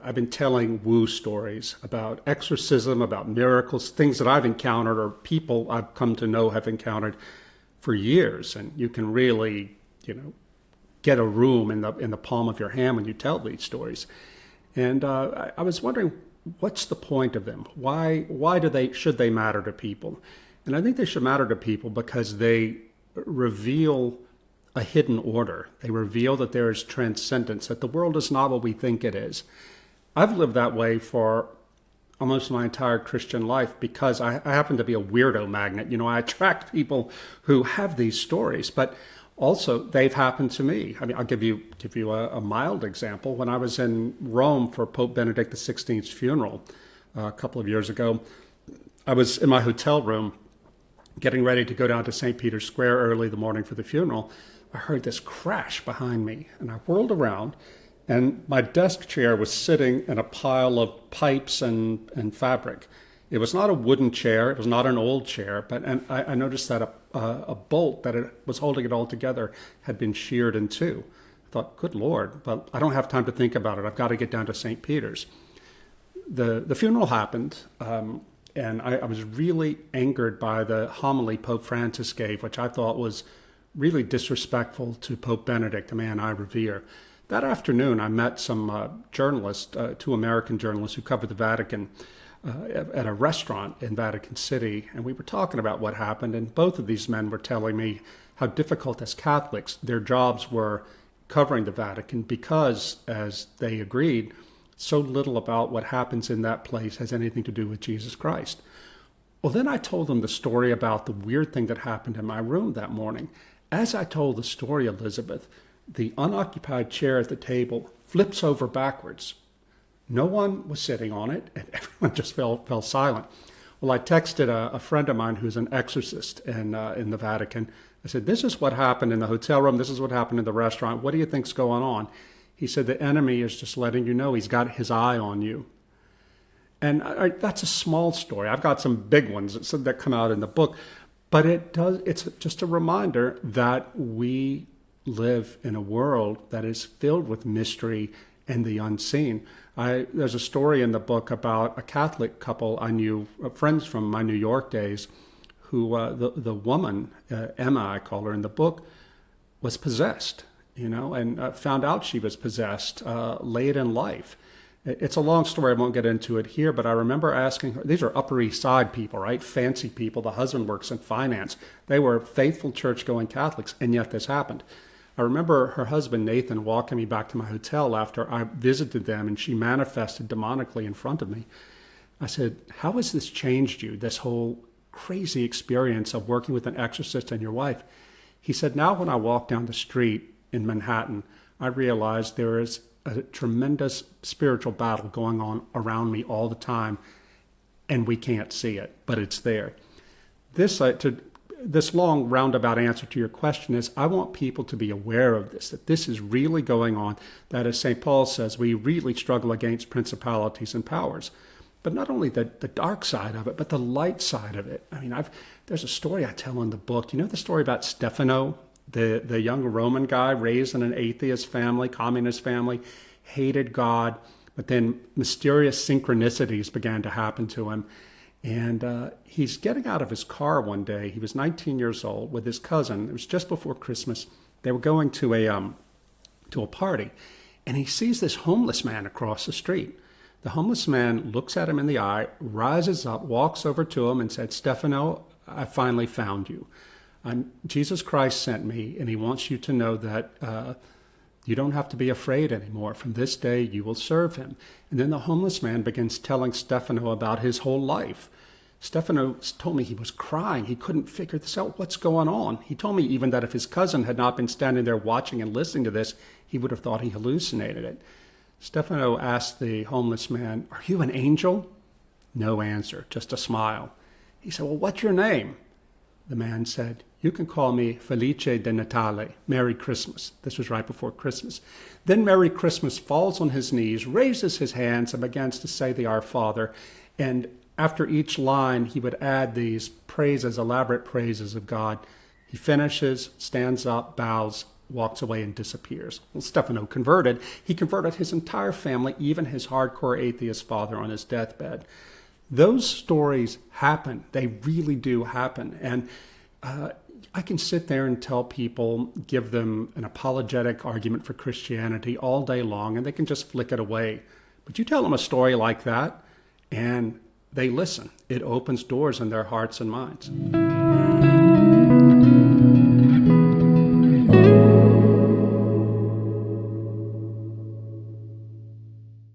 I've been telling woo stories about exorcism, about miracles, things that I've encountered or people I've come to know have encountered for years. And you can really, get a room in the palm of your hand when you tell these stories. And I was wondering, what's the point of them? Why should they matter to people? And I think they should matter to people because they reveal a hidden order. They reveal that there is transcendence, that the world is not what we think it is. I've lived that way for almost my entire Christian life because I happen to be a weirdo magnet. I attract people who have these stories, but also they've happened to me. I mean, I'll give you a mild example. When I was in Rome for Pope Benedict XVI's funeral a couple of years ago, I was in my hotel room getting ready to go down to St. Peter's Square early the morning for the funeral. I heard this crash behind me, and I whirled around, and my desk chair was sitting in a pile of pipes and fabric. It was not a wooden chair. It was not an old chair, but I noticed that a bolt that it was holding it all together had been sheared in two. I thought, good Lord, but I don't have time to think about it. I've got to get down to St. Peter's. The funeral happened, and I was really angered by the homily Pope Francis gave, which I thought was really disrespectful to Pope Benedict, a man I revere. That afternoon, I met some journalists, two American journalists who covered the Vatican, at a restaurant in Vatican City, and we were talking about what happened, and both of these men were telling me how difficult as Catholics their jobs were covering the Vatican because, as they agreed, so little about what happens in that place has anything to do with Jesus Christ. Well, then I told them the story about the weird thing that happened in my room that morning. As I told the story, Elizabeth, the unoccupied chair at the table flips over backwards. No one was sitting on it, and everyone just fell silent. Well, I texted a friend of mine who's an exorcist in the Vatican. I said, this is what happened in the hotel room. This is what happened in the restaurant. What do you think's going on? He said, the enemy is just letting you know he's got his eye on you. And that's a small story. I've got some big ones that come out in the book. But it's just a reminder that we live in a world that is filled with mystery and the unseen. There's a story in the book about a Catholic couple I knew, friends from my New York days, who the woman, Emma, I call her in the book, was possessed, and found out she was possessed late in life. It's a long story. I won't get into it here, but I remember asking her, these are Upper East Side people, right? Fancy people. The husband works in finance. They were faithful church-going Catholics, and yet this happened. I remember her husband, Nathan, walking me back to my hotel after I visited them, and she manifested demonically in front of me. I said, how has this changed you, this whole crazy experience of working with an exorcist and your wife? He said, now when I walk down the street in Manhattan, I realize there is a tremendous spiritual battle going on around me all the time, and we can't see it, but it's there. This long roundabout answer to your question is, I want people to be aware of this, that this is really going on, that as St. Paul says, we really struggle against principalities and powers. But not only the dark side of it, but the light side of it. I mean, there's a story I tell in the book. You know the story about Stefano, the young Roman guy raised in an atheist family, communist family, hated God, but then mysterious synchronicities began to happen to him. And he's getting out of his car one day. He was 19 years old with his cousin. It was just before Christmas. They were going to a party, and he sees this homeless man across the street. The homeless man looks at him in the eye, rises up, walks over to him and said, Stefano, I finally found you. Jesus Christ sent me, and he wants you to know that you don't have to be afraid anymore. From this day, you will serve him. And then the homeless man begins telling Stefano about his whole life. Stefano told me he was crying. He couldn't figure this out. What's going on? He told me even that if his cousin had not been standing there watching and listening to this, he would have thought he hallucinated it. Stefano asked the homeless man, are you an angel? No answer, just a smile. He said, well, what's your name? The man said, you can call me Felice de Natale, Merry Christmas. This was right before Christmas. Then Merry Christmas falls on his knees, raises his hands, and begins to say the Our Father. And after each line, he would add these praises, elaborate praises of God. He finishes, stands up, bows, walks away and disappears. Well, Stefano converted. He converted his entire family, even his hardcore atheist father on his deathbed. Those stories happen. They really do happen. And I can sit there and tell people, give them an apologetic argument for Christianity all day long, and they can just flick it away. But you tell them a story like that, and they listen. It opens doors in their hearts and minds.